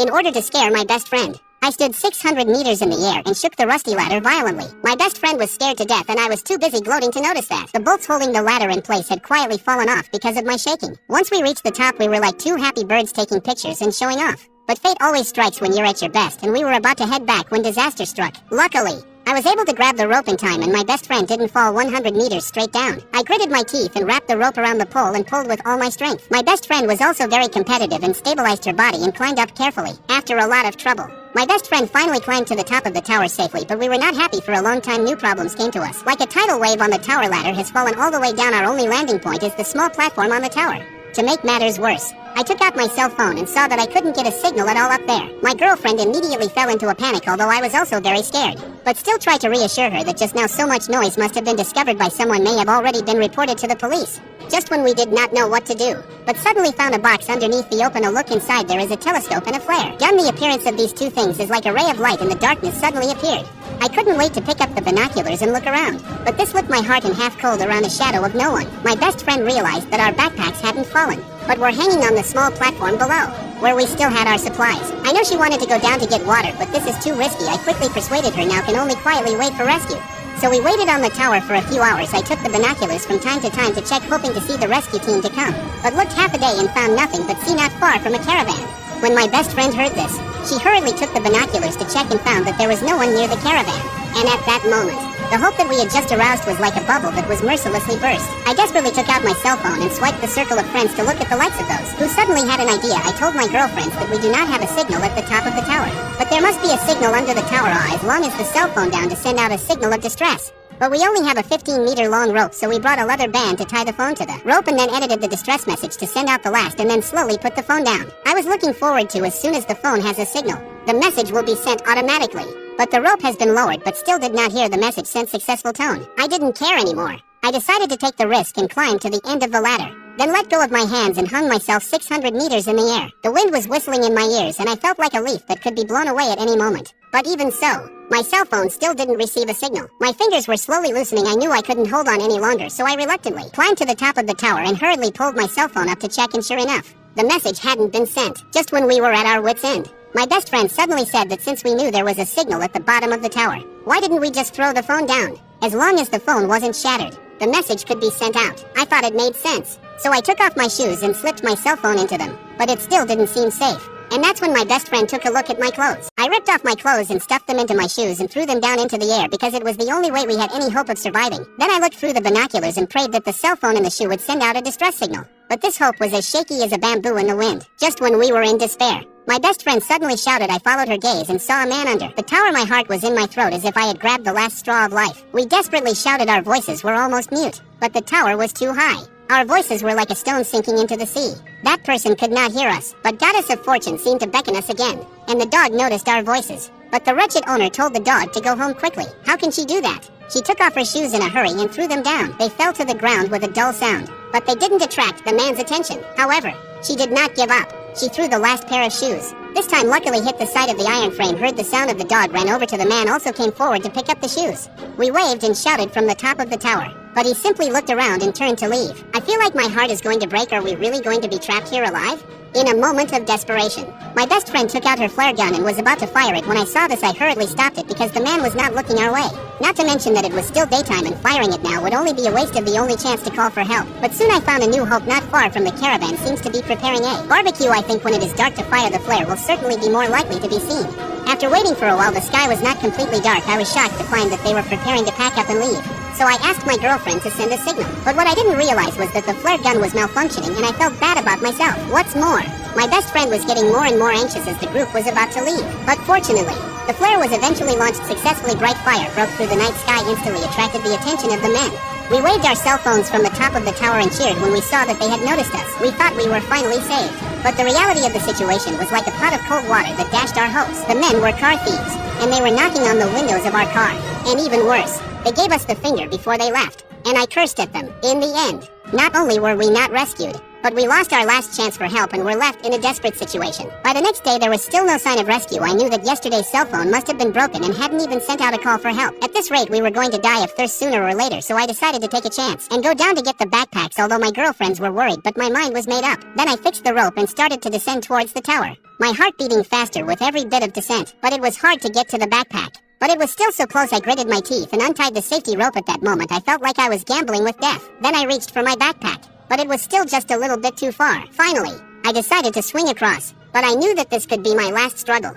in order to scare my best friend. I stood 600 meters in the air and shook the rusty ladder violently. My best friend was scared to death and I was too busy gloating to notice that. The bolts holding the ladder in place had quietly fallen off because of my shaking. Once we reached the top, we were like two happy birds taking pictures and showing off. But fate always strikes when you're at your best, and we were about to head back when disaster struck. Luckily, I was able to grab the rope in time and my best friend didn't fall 100 meters straight down. I gritted my teeth and wrapped the rope around the pole and pulled with all my strength. My best friend was also very competitive and stabilized her body and climbed up carefully. After a lot of trouble, my best friend finally climbed to the top of the tower safely, but we were not happy for a long time. New problems came to us. Like a tidal wave on the tower ladder has fallen all the way down. Our only landing point is the small platform on the tower. To make matters worse, I took out my cell phone and saw that I couldn't get a signal at all up there. My girlfriend immediately fell into a panic, although I was also very scared, but still tried to reassure her that just now so much noise must have been discovered by someone, may have already been reported to the police. Just when we did not know what to do, but suddenly found a box underneath the open. A look inside, there is a telescope and a flare gun. The appearance of these two things is like a ray of light in the darkness suddenly appeared. I couldn't wait to pick up the binoculars and look around, but this left my heart in half cold around the shadow of no one. My best friend realized that our backpacks hadn't fallen, but were hanging on the small platform below, where we still had our supplies. I know she wanted to go down to get water, but this is too risky. I quickly persuaded her now can only quietly wait for rescue. So we waited on the tower for a few hours. I took the binoculars from time to time to check, hoping to see the rescue team to come, but looked half a day and found nothing but sea not far from a caravan. When my best friend heard this, she hurriedly took the binoculars to check and found that there was no one near the caravan. And at that moment, the hope that we had just aroused was like a bubble that was mercilessly burst. I desperately took out my cell phone and swiped the circle of friends to look at the lights of those who suddenly had an idea. I told my girlfriends that we do not have a signal at the top of the tower, but there must be a signal under the tower as long as the cell phone down to send out a signal of distress. But we only have a 15-meter long rope, so we brought a leather band to tie the phone to the rope and then edited the distress message to send out the last and then slowly put the phone down. I was looking forward to as soon as the phone has a signal, the message will be sent automatically. But the rope has been lowered but still did not hear the message sent successful tone. I didn't care anymore. I decided to take the risk and climb to the end of the ladder, then let go of my hands and hung myself 600 meters in the air. The wind was whistling in my ears and I felt like a leaf that could be blown away at any moment. But even so, my cell phone still didn't receive a signal. My fingers were slowly loosening. I knew I couldn't hold on any longer, so I reluctantly climbed to the top of the tower and hurriedly pulled my cell phone up to check, and sure enough, the message hadn't been sent. Just when we were at our wits' end, my best friend suddenly said that since we knew there was a signal at the bottom of the tower, why didn't we just throw the phone down? As long as the phone wasn't shattered, the message could be sent out. I thought it made sense, so I took off my shoes and slipped my cell phone into them, but it still didn't seem safe. And that's when my best friend took a look at my clothes. I ripped off my clothes and stuffed them into my shoes and threw them down into the air because it was the only way we had any hope of surviving. Then I looked through the binoculars and prayed that the cell phone in the shoe would send out a distress signal. But this hope was as shaky as a bamboo in the wind. Just when we were in despair, my best friend suddenly shouted. I followed her gaze and saw a man under the tower. My heart was in my throat as if I had grabbed the last straw of life. We desperately shouted. Our voices were almost mute, but the tower was too high. Our voices were like a stone sinking into the sea. That person could not hear us, but Goddess of Fortune seemed to beckon us again, and the dog noticed our voices. But the wretched owner told the dog to go home quickly. How can she do that? She took off her shoes in a hurry and threw them down. They fell to the ground with a dull sound, but they didn't attract the man's attention. However, she did not give up. She threw the last pair of shoes. This time luckily hit the side of the iron frame, heard the sound of the dog, ran over to the man, also came forward to pick up the shoes. We waved and shouted from the top of the tower, but he simply looked around and turned to leave. I feel like my heart is going to break. Are we really going to be trapped here alive? In a moment of desperation, my best friend took out her flare gun and was about to fire it. When I saw this, I hurriedly stopped it because the man was not looking our way. Not to mention that it was still daytime and firing it now would only be a waste of the only chance to call for help. But soon I found a new hope. Not far from the caravan seems to be preparing a barbecue. I think when it is dark to fire the flare will certainly be more likely to be seen. After waiting for a while, the sky was not completely dark. I was shocked to find that they were preparing to pack up and leave. So I asked my girlfriend to send a signal. But what I didn't realize was that the flare gun was malfunctioning and I felt bad about myself. What's more, my best friend was getting more and more anxious as the group was about to leave. But fortunately, the flare was eventually launched successfully. Bright fire broke through the night sky, instantly attracted the attention of the men. We waved our cell phones from the top of the tower and cheered when we saw that they had noticed us. We thought we were finally saved. But the reality of the situation was like a pot of cold water that dashed our hopes. The men were car thieves, and they were knocking on the windows of our car. And even worse, they gave us the finger before they left, and I cursed at them. In the end, not only were we not rescued, But we lost our last chance for help and were left in a desperate situation. By the next day, there was still no sign of rescue. I knew that yesterday's cell phone must have been broken and hadn't even sent out a call for help. At this rate, we were going to die of thirst sooner or later, so I decided to take a chance and go down to get the backpacks, although my girlfriends were worried, but my mind was made up. Then I fixed the rope and started to descend towards the tower, my heart beating faster with every bit of descent. But it was hard to get to the backpack. But it was still so close I gritted my teeth and untied the safety rope. At that moment, I felt like I was gambling with death. Then I reached for my backpack, but it was still just a little bit too far. Finally, I decided to swing across, but I knew that this could be my last struggle.